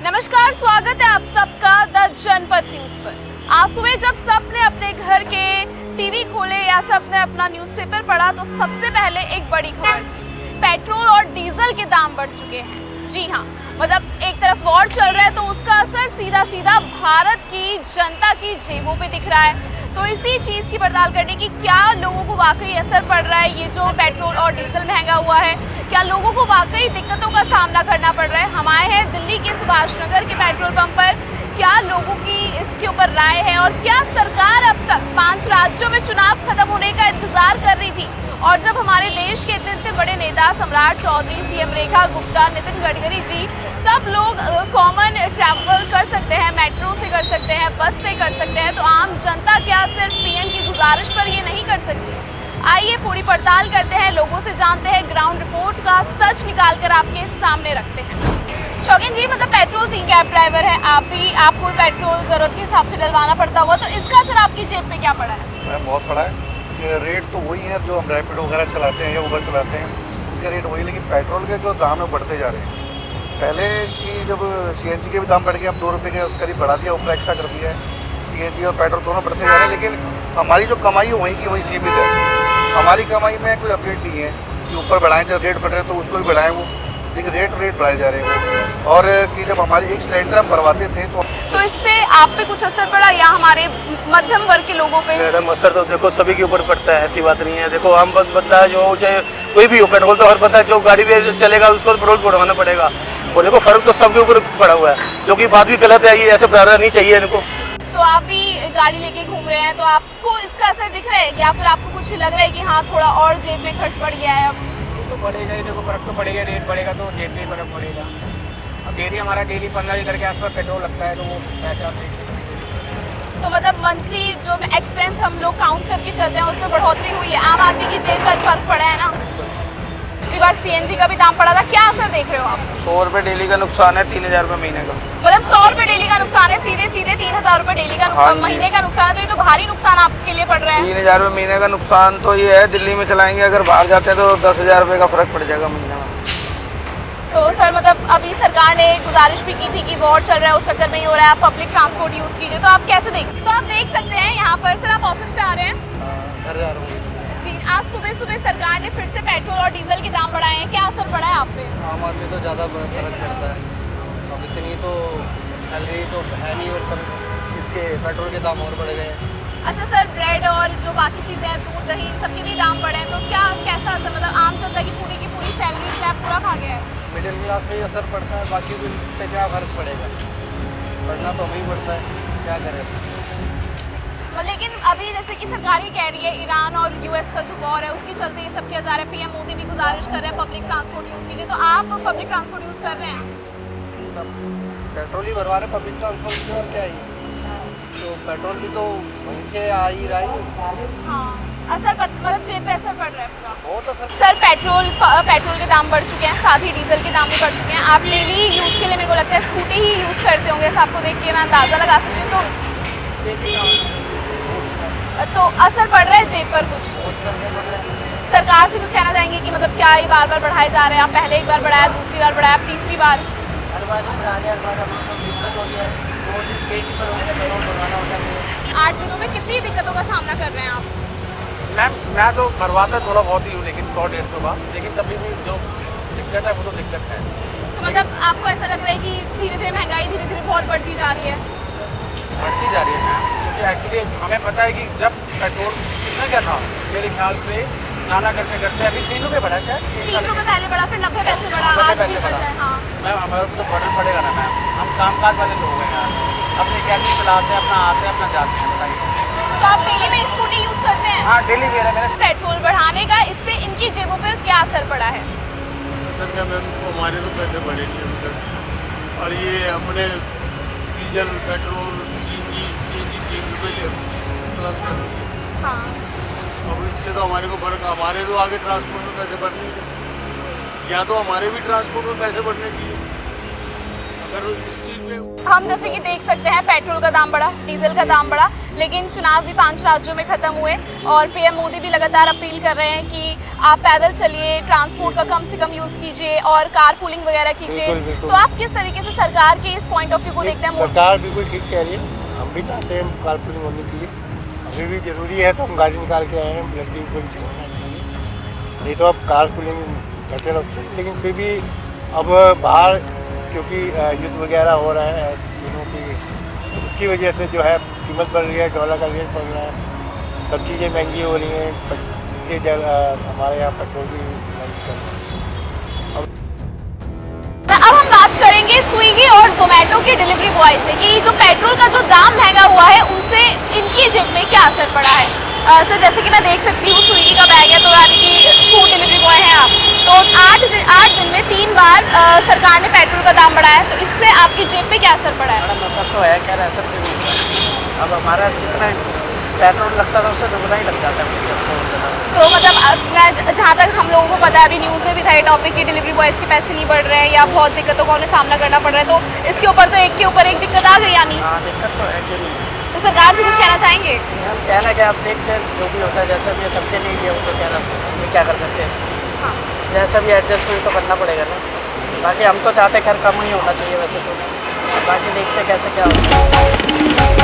नमस्कार, स्वागत है आप सबका द जनपद न्यूज पर। आज सुबह जब सबने अपने घर के टीवी खोले या सबने अपना न्यूज़पेपर पढ़ा तो सबसे पहले एक बड़ी खबर थी, पेट्रोल और डीजल के दाम बढ़ चुके हैं। जी हाँ, मतलब एक तरफ वॉर चल रहा है तो उसका असर सीधा सीधा भारत की जनता की जेबों पे दिख रहा है। तो इसी चीज़ की पड़ताल करने की क्या लोगों को वाकई असर पड़ रहा है, ये जो पेट्रोल और डीजल महंगा हुआ है, क्या लोगों को वाकई दिक्कतों का सामना करना पड़ रहा है। हम आए हैं दिल्ली के सुभाष नगर के पेट्रोल पंप पर, क्या लोगों की इसके ऊपर राय है और क्या सरकार अब तक 5 राज्यों में चुनाव खत्म होने का इंतजार कर रही थी और जब हमारे देश के इतने बड़े नेता सम्राट चौधरी, सीएम रेखा गुप्ता, नितिन गडकरी जी सब लोग कॉमन ट्रैवल कर सकते हैं, मेट्रो से कर सकते हैं, बस से कर सकते हैं, तो आम जनता क्या सिर्फ पीएम की गुजारिश पर ये नहीं कर सकती। आइए पूरी पड़ताल करते हैं, लोगों से जानते हैं, ग्राउंड रिपोर्ट का सच निकाल कर आपके सामने रखते हैं। शौकीन जी, मतलब पेट्रोल थी, कैब ड्राइवर है आप भी, आपको पेट्रोल जरूरत के हिसाब से डलवाना पड़ता होगा, तो इसका असर आपकी जेब पे क्या पड़ा है? बहुत पड़ा है। ये रेट तो वही है जो हम रैपिडो वगैरह चलाते हैं या उबर चलाते हैं, उनके रेट वही, लेकिन पेट्रोल के जो दाम है बढ़ते जा रहे हैं। पहले की जब सीएनजी के भी दाम बढ़ गए, अब 2 रुपये के करीब बढ़ा दिया, ऊपर एक्स्ट्रा कर दिया है। सीएनजी और पेट्रोल दोनों बढ़ते जा रहे हैं, लेकिन हमारी जो कमाई है वहीं की वहीं सीमित है। हमारी कमाई में कोई अपडेट नहीं है कि ऊपर बढ़ाएं, जब रेट बढ़ रहे हैं तो उसको भी बढ़ाएं वो, लेकिन रेट बढ़ाए जा रहे हैं। और कि जब हमारी एक सिलेंडर हम भरवाते थे तो इससे आप पे कुछ असर पड़ा या हमारे मध्यम वर्ग के लोगों पे? मैडम, असर तो देखो सभी के ऊपर पड़ता है, ऐसी बात नहीं है। देखो आम बंदा जो चाहे कोई भी हो, पेट्रोल तो हर बंदा जो गाड़ी भी चलेगा उसको तो पेट्रोल बढ़वाना पड़ेगा। और देखो फर्क तो सबके ऊपर पड़ा हुआ है, जो कि बात भी गलत है, ये ऐसे बढ़ाना नहीं चाहिए इनको। तो आप भी गाड़ी लेके घूम रहे हैं, तो आपको इसका असर दिख रहा है या फिर आपको कुछ लग रहा है कि हाँ थोड़ा और जेब में खर्च बढ़ गया है? अब तो बढ़ेगा ही, देखो फर्क तो पड़ेगा, रेट बढ़ेगा तो जेब में फर्क पड़ेगा। अब डेली हमारा डेली 15 लीटर के आसपास पेट्रोल लगता है, तो वो पैसे आप देख सकते हैं। तो मतलब मंथली जो एक्सपेंस हम लोग काउंट करके चलते हैं उसमें बढ़ोतरी हुई है, आम आदमी की जेब पर फर्क पड़ा है ना। पिछली बार सीएनजी का भी दाम पड़ा था, क्या असर देख रहे हो आप? 100 रुपये डेली का नुकसान है, 3000 रुपये महीने का। मतलब 100 रुपये डेली का नुकसान है, सीधे 3000 रुपये डेली का महीने का नुकसान है, तो ये तो भारी नुकसान आपके लिए पड़ रहा है। 3000 रुपये महीने का नुकसान तो ये है, दिल्ली में चलाएंगे अगर बाहर जाते हैं तो 10,000 रुपये का फर्क पड़ जाएगा महीने में। तो सर मतलब अभी सरकार ने गुजारिश भी की थी कि वॉर चल रहा है, उस चक्कर में ही हो रहा है, आप पब्लिक ट्रांसपोर्ट यूज़ कीजिए, तो आप कैसे देखते? तो आप देख सकते हैं यहाँ पर, सर आप ऑफिस से आ रहे हैं? घर जा रहा हूँ जी, आज सुबह सरकार ने फिर से पेट्रोल और डीजल के दाम बढ़ाए हैं, क्या असर पड़ा है आप पे? आम आदमी तो ज़्यादा फर्क पड़ता है। अब इतनी तो सैलरी तो है नहीं और इसके पेट्रोल के दाम और बढ़ गए हैं। अच्छा सर, ब्रेड और जो बाकी चीज़ें हैं, दूध दही, इन सबके भी दाम बढ़े हैं, तो क्या कैसा असर, मतलब आम जनता की पूरी सैलरी स्लैब पूरा खा गया है? मिडिल क्लास में ही असर पड़ता है, बाकी को इस पर क्या फर्क पड़ेगा? पढ़ना तो हमें ही पड़ता है, क्या करें। लेकिन अभी जैसे कि सरकार ये कह रही है ईरान और यूएस का जो वॉर है उसके चलते ये सब किया जा रहा है, पीएम मोदी भी गुजारिश कर रहे हैं पब्लिक ट्रांसपोर्ट यूज़ कीजिए, तो आप पब्लिक ट्रांसपोर्ट यूज़ कर रहे हैं? पेट्रोल ही भरवा रहे पब्लिक ट्रांसपोर्ट में, और क्या ही, तो पेट्रोल भी तो वहीं से आ ही रहा है। हाँ, असर मतलब जेब पे असर पड़ रहा है पूरा बहुत असर। सर पेट्रोल के दाम बढ़ चुके हैं, साथ ही डीजल के दाम भी बढ़ चुके हैं। आप डेली यूज़ के लिए मेरे को लगता है स्कूटी ही यूज़ करते होंगे, ऐसा आपको देख के मैं अंदाज़ा लगा सकती हूँ। तो असर पड़ रहा है जेब पर कुछ? सरकार से कुछ कहना चाहेंगे कि मतलब क्या ये बार बढ़ाए जा रहे हैं? आप पहले एक बार बढ़ाया, दूसरी बार बढ़ाया, तीसरी बार? 8 दिनों में कितनी दिक्कतों का सामना कर रहे हैं आप? मैं तो भरवाता थोड़ा बहुत ही हूँ, लेकिन 100-150 का, लेकिन तभी भी जो दिक्कत है वो तो दिक्कत है। तो मतलब आपको ऐसा लग रहा है कि धीरे धीरे महंगाई धीरे धीरे बहुत बढ़ती जा रही है? बढ़ती जा रही है मैम, क्योंकि एक्चुअली हमें पता है कि जब पेट्रोल कितना क्या था, मेरे ख्याल से नाना करते करते अभी 3 रुपये बढ़ा, शायद 3 रुपये पहले बढ़ा, फिर 90 पैसे बढ़ा, आज भी बढ़ा है। हाँ मैम, हमारे तो बर्डन पड़ेगा ना मैम, हम कामकाज वाले लोग हैं यार, अपने कैब चलाते हैं, अपना आते हैं, अपना जाते हैं, बताइए। तो आप डेली में स्कूटी यूज़ करते हैं? हाँ, डेली मेरा मैंने पेट्रोल बढ़ाने का इससे इनकी जेबों पर क्या असर पड़ा है? सर क्या मैम, हमारे तो पैसे बढ़े नहीं अभी तक, और ये अपने डीजल पेट्रोल सीएनजी 3 रुपये प्लस कर दिए। हाँ, अब इससे तो हमारे को फर्क, हमारे तो आगे ट्रांसपोर्ट में पैसे बढ़ने चाहिए, या तो हमारे भी ट्रांसपोर्ट में पैसे बढ़ने चाहिए। अगर इस चीज़ में हम जैसे कि देख सकते हैं पेट्रोल का दाम बढ़ा, डीजल का दाम बढ़ा, लेकिन चुनाव भी 5 राज्यों में खत्म हुए और पीएम मोदी भी लगातार अपील कर रहे हैं कि आप पैदल चलिए, ट्रांसपोर्ट का कम से कम यूज़ कीजिए और कार पूलिंग वगैरह कीजिए। बिल्कुल, बिल्कुल। तो आप किस तरीके से सरकार के इस पॉइंट ऑफ व्यू को देखते हैं? सरकार बिल्कुल ठीक कह रही है, हम भी चाहते हैं कार पूलिंग होनी चाहिए। अभी भी ज़रूरी है तो हम गाड़ी निकाल के आए हैं, लड़की को चलाना चाहिए, नहीं तो अब कार पूलिंग बेटर ऑप्शन। लेकिन फिर भी अब बाहर क्योंकि युद्ध वगैरह हो रहा है दिनों की, तो उसकी वजह से जो है कीमत बढ़ रही है, डॉलर का रेट बढ़ रहा है, सब चीज़ें महंगी हो रही हैं, इसलिए हमारे यहाँ पेट्रोल भी लॉन्च कर रहे हैं। अब हम बात करेंगे स्विगी और जोमेटो के डिलीवरी बॉय से कि जो पेट्रोल का जो दाम महंगा हुआ है उनसे इनकी जेब में क्या असर पड़ा है। सर जैसे कि मैं देख सकती हूँ स्विगी का बैग है, तो यानी कि फूड डिलीवरी बॉय हैं आप, तो 8 दिन में 3 बार सरकार ने पेट्रोल का दाम बढ़ाया, तो इससे आपकी जेब पे क्या असर पड़ा है? मैडम असर तो है, क्या असर भी नहीं हुआ। अब हमारा जितना पेट्रोल लगता था उससे दुगना ही लग जाता है। तो मतलब मैं जहाँ तक हम लोगों को पता है, अभी न्यूज़ में भी था ये टॉपिक कि डिलीवरी बॉयज़ के पैसे नहीं बढ़ रहे हैं या बहुत दिक्कतों का उन्हें सामना करना पड़ रहा है, तो इसके ऊपर तो एक के ऊपर एक दिक्कत आ गई यानी। हाँ दिक्कत तो है कि नहीं। तो सरकार से कुछ कहना चाहेंगे? हम कहना क्या, आप देखते हैं जो भी होता है, जैसा भी है सबके लिए ये हो, तो कहना ये क्या कर सकते हैं इसमें। हाँ। जैसा भी एडजस्टमेंट तो करना पड़ेगा ना। बाकी हम तो चाहते खैर कम ही होना चाहिए वैसे तो, बाकी देखते कैसे क्या होता है।